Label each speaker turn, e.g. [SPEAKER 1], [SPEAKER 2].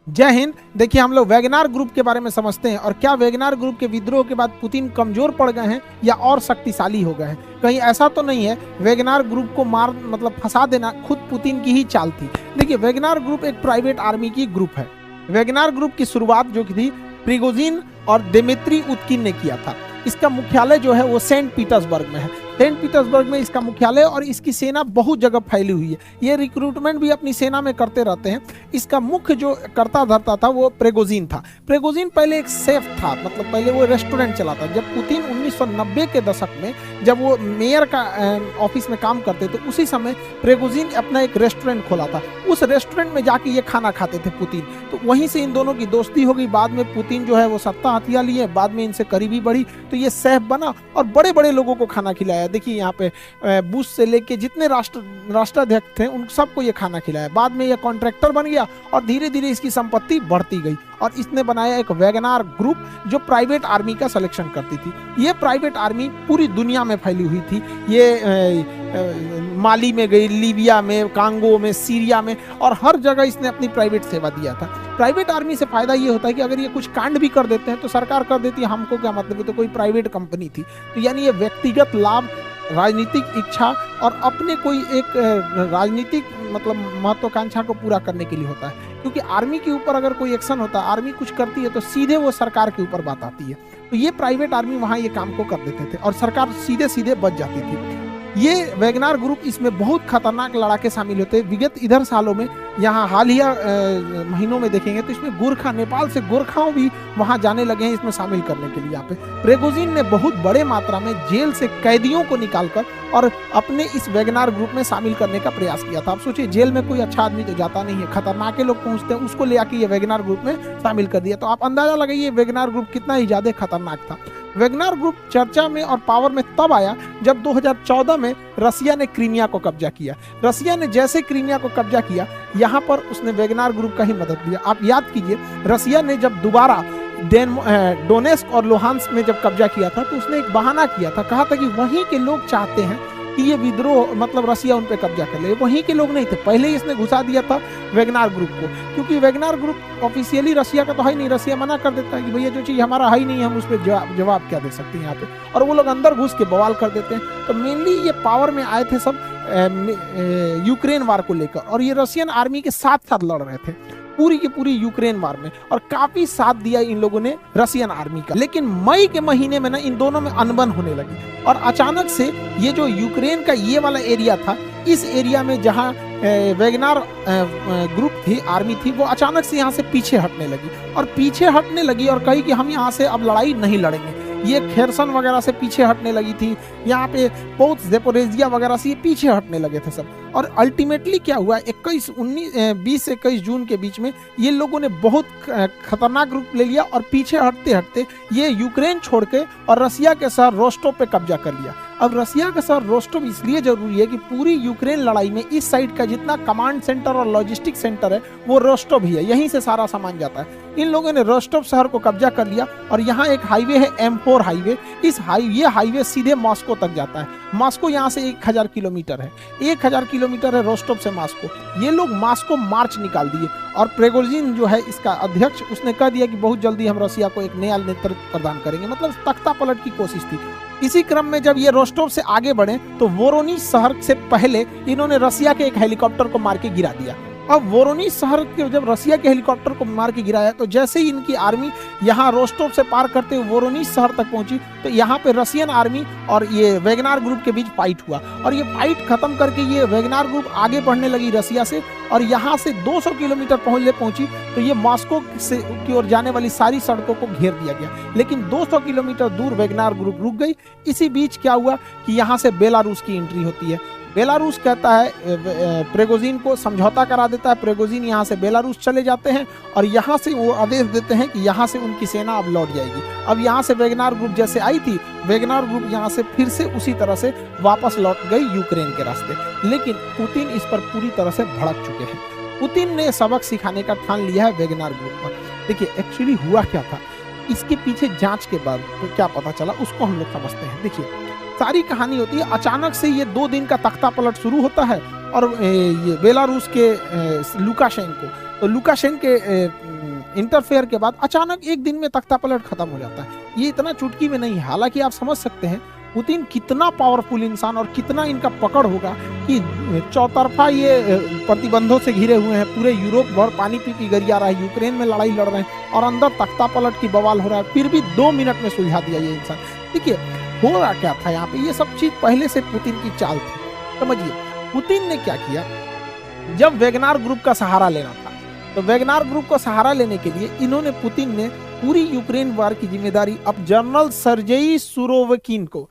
[SPEAKER 1] जय हिंद। देखिए, हम लोग वैगनार ग्रुप के बारे में समझते हैं और क्या वैगनार ग्रुप के विद्रोह के बाद पुतिन कमजोर पड़ गए हैं या और शक्तिशाली हो गए हैं। कहीं ऐसा तो नहीं है वैगनार ग्रुप को मार मतलब फंसा देना खुद पुतिन की ही चाल थी। देखिए, वैगनार ग्रुप एक प्राइवेट आर्मी की ग्रुप है। वैगनार ग्रुप की शुरुआत जो की थी प्रिगोजिन और दिमित्री उतकिन ने किया था। इसका मुख्यालय जो है वो सेंट पीटर्सबर्ग में है। सेंट पीटर्सबर्ग में इसका मुख्यालय और इसकी सेना बहुत जगह फैली हुई है। ये रिक्रूटमेंट भी अपनी सेना में करते रहते हैं। इसका मुख्य जो करता धरता था वो प्रिगोजिन था। प्रिगोजिन पहले एक सेफ था, मतलब पहले वो रेस्टोरेंट चलाता। जब पुतिन 1990 के दशक में जब वो मेयर का ऑफिस में काम करते थे, उसी समय प्रिगोजिन अपना एक रेस्टोरेंट खोला था। उस रेस्टोरेंट में जाके ये खाना खाते थे पुतिन। तो वहीं से इन दोनों की दोस्ती हो गई। बाद में पुतिन जो है वो सत्ता हथिया लिए, बाद में इनसे करीबी बढ़ी, तो ये सेफ बना और बड़े बड़े लोगों को खाना खिलाया। देखिए यहाँ पे बुश से लेके जितने राष्ट्राध्यक्ष थे उन सबको ये खाना खिलाया। बाद में ये कॉन्ट्रैक्टर बन गया और धीरे धीरे इसकी संपत्ति बढ़ती गई और इसने बनाया एक वैगनार ग्रुप जो प्राइवेट आर्मी का सिलेक्शन करती थी। ये प्राइवेट आर्मी पूरी दुनिया में फैली हुई थी। ये माली में गई, लीबिया में, कांगो में, सीरिया में और हर जगह इसने अपनी प्राइवेट सेवा दिया था। प्राइवेट आर्मी से फायदा ये होता है कि अगर ये कुछ कांड भी कर देते हैं तो सरकार कर देती है, हमको क्या मतलब, है तो कोई प्राइवेट कंपनी थी। तो यानी ये व्यक्तिगत लाभ, राजनीतिक इच्छा और अपने कोई एक राजनीतिक मतलब महत्वाकांक्षा को पूरा करने के लिए होता है। क्योंकि आर्मी के ऊपर अगर कोई एक्शन होता है, आर्मी कुछ करती है तो सीधे वो सरकार के ऊपर बात आती है। तो ये प्राइवेट आर्मी वहां ये काम को कर देते थे और सरकार सीधे सीधे बच जाती थी। ये वैगनार ग्रुप इसमें बहुत खतरनाक लड़ाके शामिल होते हैं। विगत इधर सालों में, यहाँ हालिया महीनों में देखेंगे तो इसमें गोरखा, नेपाल से गोरखाओं भी वहां जाने लगे हैं इसमें शामिल करने के लिए। यहाँ पे प्रिगोजिन ने बहुत बड़े मात्रा में जेल से कैदियों को निकालकर और अपने इस वैगनार ग्रुप में शामिल करने का प्रयास किया था। आप सोचिए, जेल में कोई अच्छा आदमी तो जाता नहीं है, खतरनाक लोग पहुंचते हैं, उसको ले आके ये वैगनार ग्रुप में शामिल कर दिया। तो आप अंदाजा लगाइए वैगनार ग्रुप कितना ही ज्यादा खतरनाक था। वैगनार ग्रुप चर्चा में और पावर में तब आया जब 2014 में रसिया ने क्रीमिया को कब्जा किया। रसिया ने जैसे क्रीमिया को कब्जा किया, यहाँ पर उसने वैगनार ग्रुप का ही मदद लिया। आप याद कीजिए, रसिया ने जब दोबारा डोनेस्क और लुहांस्क में जब कब्जा किया था तो उसने एक बहाना किया था, कहा था कि वहीं के लोग चाहते हैं कि ये विद्रोह मतलब रसिया उन पे कब्जा कर ले। वहीं के लोग नहीं थे, पहले ही इसने घुसा दिया था वैगनार ग्रुप को। क्योंकि वैगनार ग्रुप ऑफिशियली रसिया का तो है नहीं, रसिया मना कर देता है कि भैया जो चीज़ हमारा है ही नहीं, हम उस पर जवाब क्या दे सकते हैं यहाँ पे, और वो लोग अंदर घुस के बवाल कर देते हैं। तो मेनली ये पावर में आए थे सब यूक्रेन वार को लेकर, और ये रशियन आर्मी के साथ साथ लड़ रहे थे पूरी की पूरी यूक्रेन वार में, और काफी साथ दिया इन लोगों ने रशियन आर्मी का। लेकिन मई के महीने में ना इन दोनों में अनबन होने लगी और अचानक से ये जो यूक्रेन का ये वाला एरिया था, इस एरिया में जहां वैगनार ग्रुप थी, आर्मी थी, वो अचानक से यहाँ से पीछे हटने लगी और कही कि हम यहाँ से अब लड़ाई नहीं लड़ेंगे। ये खेरसन वगैरह से पीछे हटने लगी थी, यहाँ पे बहुत ज़ेपोरिजिया वगैरह से ये पीछे हटने लगे थे सब। और अल्टीमेटली क्या हुआ, 20-21 जून के बीच में ये लोगों ने बहुत खतरनाक रूप ले लिया और पीछे हटते हटते ये यूक्रेन छोड़ के और रसिया के शहर रोस्टोव पे कब्जा कर लिया। अब रसिया का शहर रोस्टोव इसलिए जरूरी है कि पूरी यूक्रेन लड़ाई में इस साइड का जितना कमांड सेंटर और लॉजिस्टिक सेंटर है वो रोस्टोव ही है, यहीं से सारा सामान जाता है। इन लोगों ने रोस्टोव शहर को कब्जा कर लिया और यहाँ एक हाईवे है, M4 हाईवे। ये हाईवे सीधे मॉस्को तक जाता है। मॉस्को यहाँ से 1000 किलोमीटर है, 1000 किलोमीटर है रोस्टोव से मॉस्को। ये लोग मॉस्को मार्च निकाल दिए और प्रिगोजिन जो है इसका अध्यक्ष, उसने कह दिया कि बहुत जल्दी हम रसिया को एक नया नेतृत्व प्रदान करेंगे, मतलब तख्ता पलट की कोशिश थी। इसी क्रम में जब ये रोस्टोव से आगे बढ़े तो वोरोनिज शहर से पहले इन्होंने रसिया के एक हेलीकॉप्टर को मार के गिरा दिया। अब वोरोनिज शहर के जब रसिया के हेलीकॉप्टर को मार के गिराया तो जैसे ही इनकी आर्मी यहाँ रोस्टोव से पार करते हुए वोरोनिज शहर तक पहुंची तो यहाँ पे रसियन आर्मी और ये वैगनार ग्रुप के बीच फाइट हुआ और ये फाइट खत्म करके ये वैगनार ग्रुप आगे बढ़ने लगी रसिया से और यहाँ से 200 किलोमीटर पहुंची तो ये मॉस्को से की ओर जाने वाली सारी सड़कों को घेर दिया गया। लेकिन 200 किलोमीटर दूर वैगनार ग्रुप रुक गई। इसी बीच क्या हुआ कि यहाँ से बेलारूस की एंट्री होती है। बेलारूस कहता है प्रिगोजिन को, समझौता करा देता है। प्रिगोजिन यहाँ से बेलारूस चले जाते हैं और यहाँ से वो आदेश देते हैं कि यहाँ से उनकी सेना अब लौट जाएगी। अब यहाँ से वैगनार ग्रुप जैसे आई थी, वैगनार ग्रुप यहाँ से फिर से उसी तरह से वापस लौट गई यूक्रेन के रास्ते। लेकिन पुतिन इस पर पूरी तरह से भड़क चुके हैं। पुतिन ने सबक सिखाने का ठान लिया है वैगनार ग्रुप पर। देखिए एक्चुअली हुआ क्या था, इसके पीछे जांच के बाद तो क्या पता चला उसको हम लोग समझते हैं। देखिए सारी कहानी होती है, अचानक से ये 2 दिन का तख्ता पलट शुरू होता है और ये बेलारूस के लुकाशेंको, तो लुकाशेंको के इंटरफेयर के बाद अचानक एक दिन में तख्तापलट खत्म हो जाता है। ये इतना चुटकी में नहीं है। हालांकि आप समझ सकते हैं पुतिन कितना पावरफुल इंसान और कितना इनका पकड़ होगा कि चौतरफा ये प्रतिबंधों से घिरे हुए हैं, पूरे यूरोप भर पानी पी गरिया रहा है, यूक्रेन में लड़ाई लड़ रहे हैं और अंदर तख्तापलट की बवाल हो रहा है, फिर भी 2 मिनट में सुलझा दिया ये इंसान। देखिए हो रहा क्या था यहाँ पे, ये सब चीज पहले से पुतिन की चाल थी। समझिए पुतिन ने क्या किया, जब वेगनार ग्रुप का सहारा लेना था तो वेगनार ग्रुप का सहारा लेने के लिए पुतिन ने पूरी यूक्रेन वार की जिम्मेदारी अब जनरल सर्जेई सुरोविकिन को